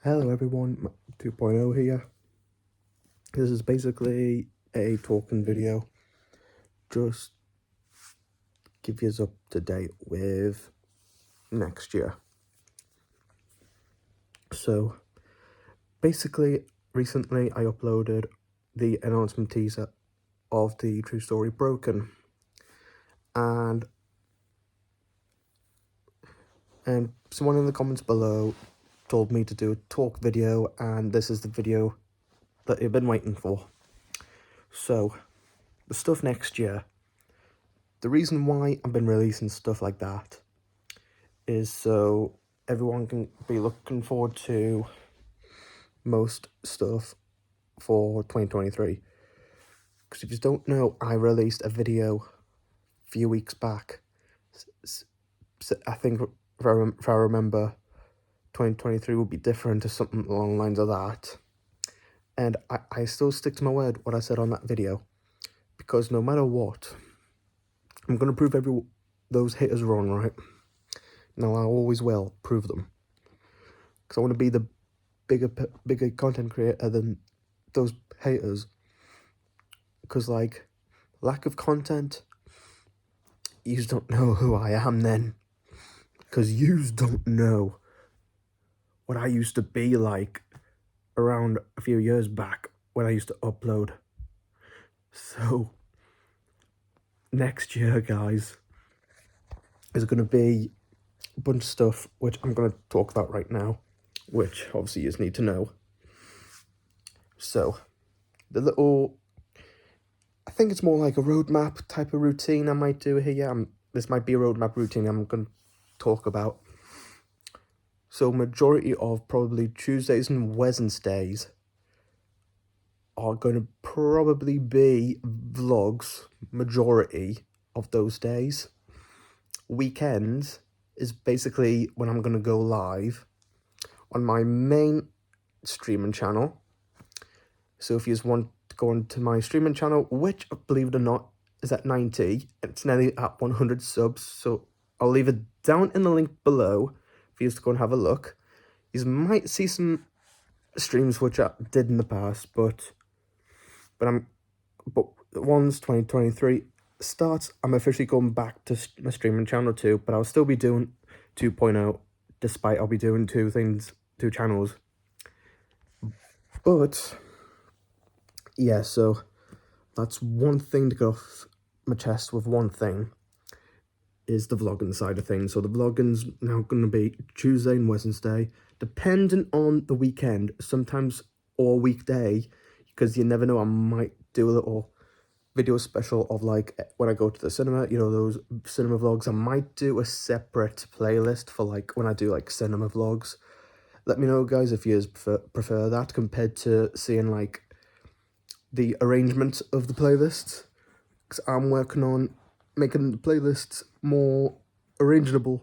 Hello everyone, 2.0 here. This is basically a talking video, just give you up to date with next year. So basically, recently I uploaded the announcement teaser of the True Story Broken, and someone in the comments below told me to do a talk video, and this is the video that you've been waiting for. So the stuff next year, the reason why I've been releasing stuff like that is so everyone can be looking forward to most stuff for 2023. Because if you don't know, I released a video a few weeks back. I think if I remember, 2023 would be different or something along the lines of that. And I still stick to my word, what I said on that video. Because no matter what, I'm going to prove those haters wrong, right? Now, I always will prove them. Because I want to be the bigger content creator than those haters. Because, like, lack of content, you don't know who I am then. Because you don't know what I used to be like around a few years back when I used to upload. So, next year, guys, is going to be a bunch of stuff which I'm going to talk about right now, which obviously you just need to know. So, I think it's more like a roadmap type of routine I might do here. Yeah, this might be a roadmap routine I'm going to talk about. So majority of probably Tuesdays and Wednesdays are going to probably be vlogs, majority of those days. Weekends is basically when I'm going to go live on my main streaming channel. So if you just want to go onto my streaming channel, which, believe it or not, is at 90, it's nearly at 100 subs, so I'll leave it down in the link below for you to go and have a look. You might see some streams which I did in the past, but once 2023 starts, I'm officially going back to my streaming channel too, but I'll still be doing 2.0, despite I'll be doing two channels. But yeah, so that's one thing to go off my chest with. One thing is the vlogging side of things. So the vlogging's now going to be Tuesday and Wednesday, depending on the weekend, sometimes or weekday, because you never know, I might do a little video special of like when I go to the cinema, you know, those cinema vlogs. I might do a separate playlist for like when I do like cinema vlogs. Let me know, guys, if you prefer that compared to seeing like the arrangement of the playlists, because I'm working on making the playlists more arrangeable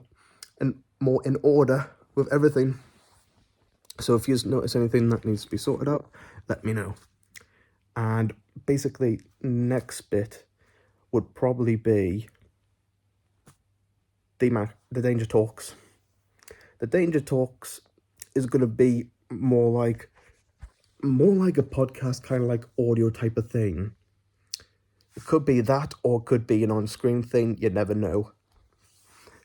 and more in order with everything. So if you notice anything that needs to be sorted out, let me know. And basically, next bit would probably be the Danger Talks. The Danger Talks is going to be more like a podcast, kind of like audio type of thing. It could be that, or it could be an on-screen thing. You never know.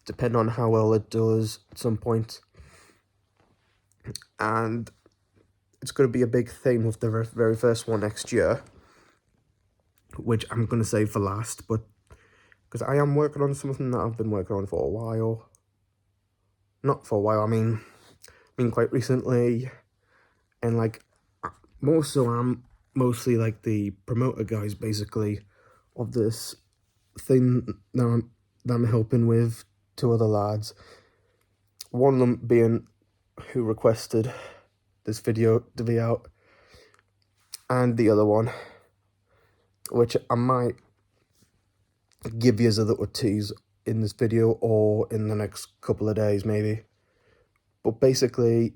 Depending on how well it does at some point. And it's going to be a big thing with the very first one next year, which I'm going to save for last, but because I am working on something that I've been working on for a while. Not for a while, I mean quite recently, and like more so I'm mostly like the promoter guys basically of this thing that I'm helping with two other lads. One of them being who requested this video to be out, and the other one, which I might give you as a little tease in this video or in the next couple of days maybe. But basically,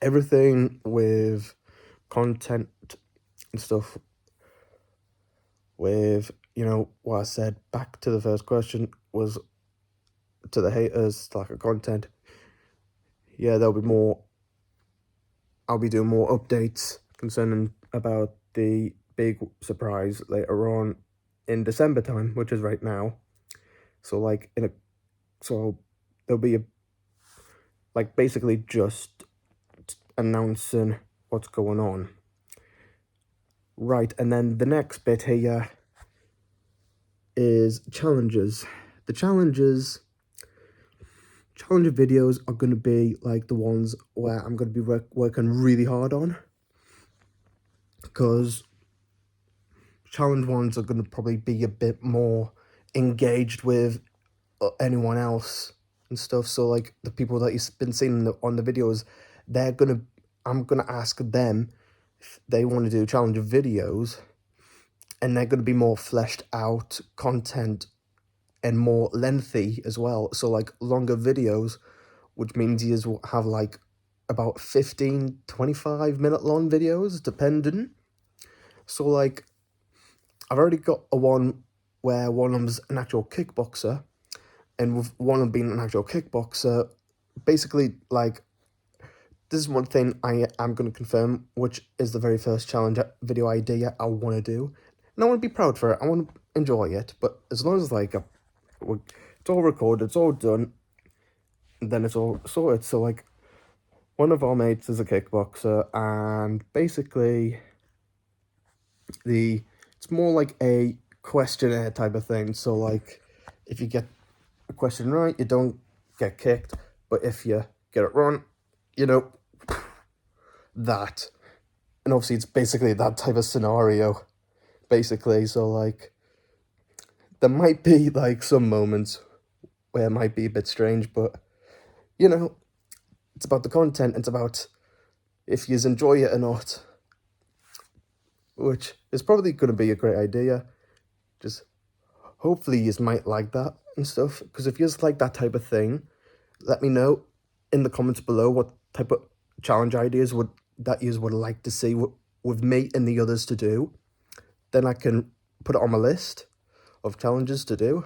everything with content and stuff, with, you know, what I said back to the first question was to the haters, lack of content. Yeah, there'll be more I'll be doing more updates concerning about the big surprise later on in December time, which is right now. So like so there'll be basically just announcing what's going on. Right, and then the next bit here is challenges. The challenge videos are going to be like the ones where I'm going to be working really hard on, because challenge ones are going to probably be a bit more engaged with anyone else and stuff. So like the people that you've been seeing on the videos, I'm gonna ask them if they want to do challenge videos, and they're going to be more fleshed out content and more lengthy as well. So like longer videos, which means you will have like about 15-25 minute long videos depending. So like I've already got a one where one of them's an actual kickboxer, and with one of them being an actual kickboxer, basically like this is one thing I am going to confirm, which is the very first challenge video idea I want to do, and I want to be proud for it. I want to enjoy it, but as long as like it's all recorded, it's all done, then it's all sorted. So like one of our mates is a kickboxer, and basically it's more like a questionnaire type of thing. So like if you get a question right, you don't get kicked, but if you get it wrong, that. And obviously it's basically that type of scenario, basically. So like there might be like some moments where it might be a bit strange, but it's about the content, it's about if you enjoy it or not, which is probably going to be a great idea. Just hopefully you might like that and stuff, because if you just like that type of thing, let me know in the comments below what type of challenge ideas that you would like to see with me and the others to do. Then I can put it on my list of challenges to do.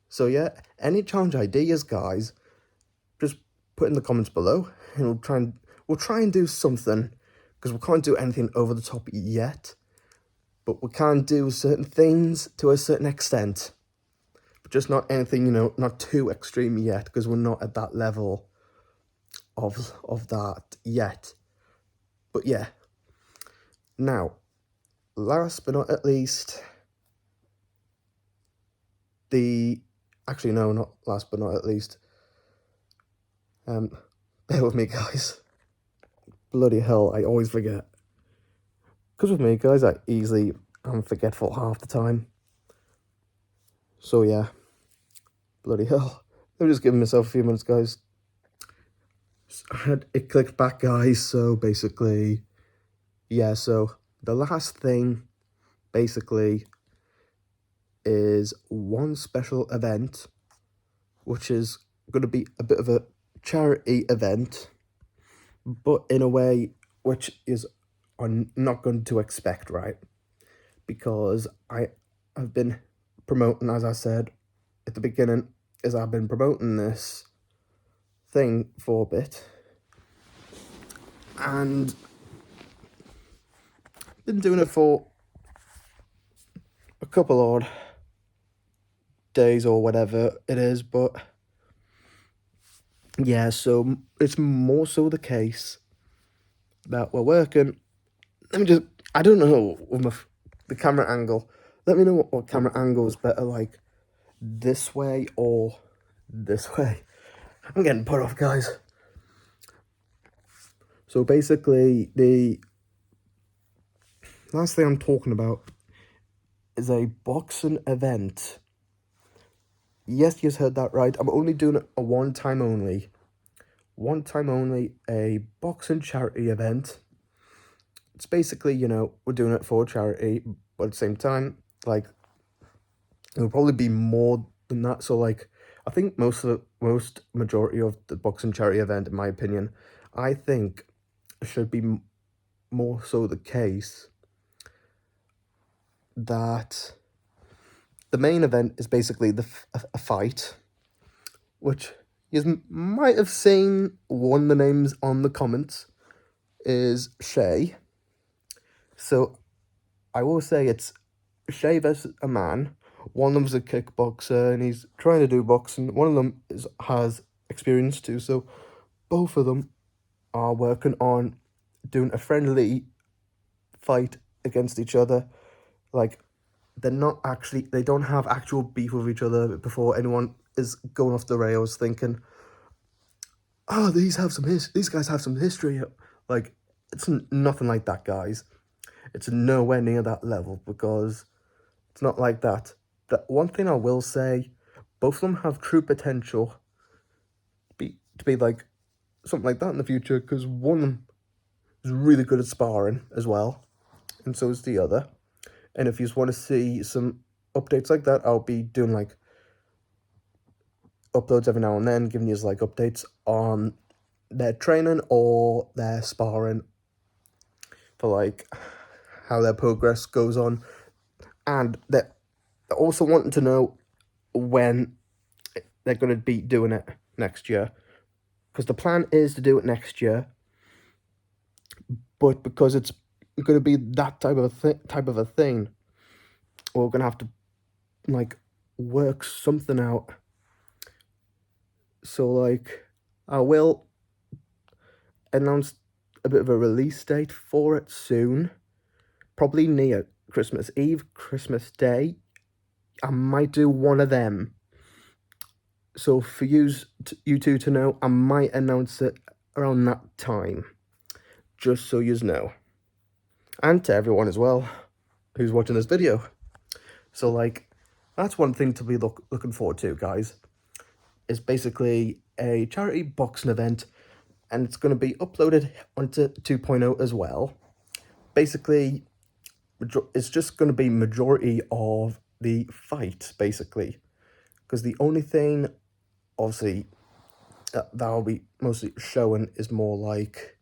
So yeah, any challenge ideas, guys, just put in the comments below, and we'll try and do something, because we can't do anything over the top yet, but we can do certain things to a certain extent, but just not anything, not too extreme yet, because we're not at that level of that yet. But yeah, now last but not at least, actually no, not last but not at least, bear with me, guys. Bloody hell, I always forget. Because with me, guys, I'm forgetful half the time. So yeah, bloody hell. I'm just giving myself a few minutes, guys. It clicked back, guys. So basically, yeah, so the last thing basically is one special event, which is going to be a bit of a charity event, but in a way which is I'm not going to expect, right? Because I've been promoting, as I said at the beginning, I've been promoting this thing for a bit, and been doing it for a couple odd days or whatever it is, but yeah, so it's more so the case that we're working. I don't know with the camera angle. Let me know what camera angle is better, like this way or this way. I'm getting put off, guys. So basically, the last thing I'm talking about is a boxing event. Yes, you heard that right. I'm only doing it a one time only, a boxing charity event. It's basically, we're doing it for charity, but at the same time, like, it will probably be more than that. So like, I think majority of the boxing charity event, in my opinion, I think should be more so the case that the main event is basically a fight, which you might have seen one of the names on the comments, is Shay. So I will say it's Shay versus a man. One of them's a kickboxer and he's trying to do boxing. One of them has experience too. So both of them are working on doing a friendly fight against each other. Like, they don't have actual beef with each other before anyone is going off the rails thinking, oh, these guys have some history. Like, it's nothing like that, guys. It's nowhere near that level, because it's not like that. The one thing I will say, both of them have true potential to be like something like that in the future, because one of them is really good at sparring as well, and so is the other. And if you just want to see some updates like that, I'll be doing like uploads every now and then, giving you like updates on their training or their sparring, for like how their progress goes on. And they're also wanting to know when they're going to be doing it next year, because the plan is to do it next year, but because it's going to be that type of a thing, we're going to have to like work something out. So like, I will announce a bit of a release date for it soon, probably near Christmas Eve, Christmas Day. I might do one of them. So for you two to know, I might announce it around that time, just so you know. And to everyone as well who's watching this video. So like, that's one thing to be looking forward to, guys. It's basically a charity boxing event, and it's going to be uploaded onto 2.0 as well. Basically, it's just going to be majority of the fight, basically, because the only thing, obviously, that'll be mostly showing is more like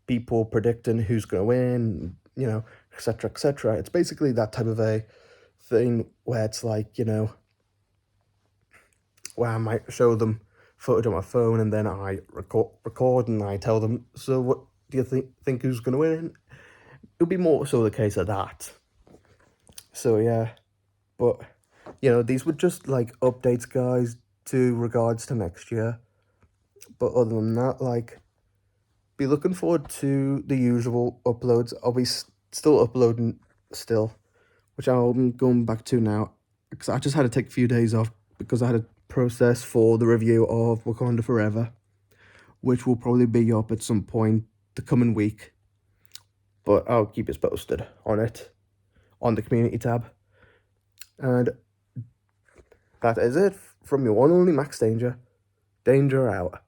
people predicting who's going to win, you know, etc., etc. It's basically that type of a thing where it's like, you know, where I might show them footage on my phone, and then I record and I tell them, so what do you think who's going to win? It'll be more so the case of that. So yeah, but you know, these were just like updates, guys, to regards to next year. But other than that, like, be looking forward to the usual uploads. I'll be still uploading still, which I'm going back to now, because I just had to take a few days off because I had a process for the review of Wakanda Forever, which will probably be up at some point the coming week. But I'll keep us posted on it on the community tab. And that is it from your one only Max Danger. Danger out.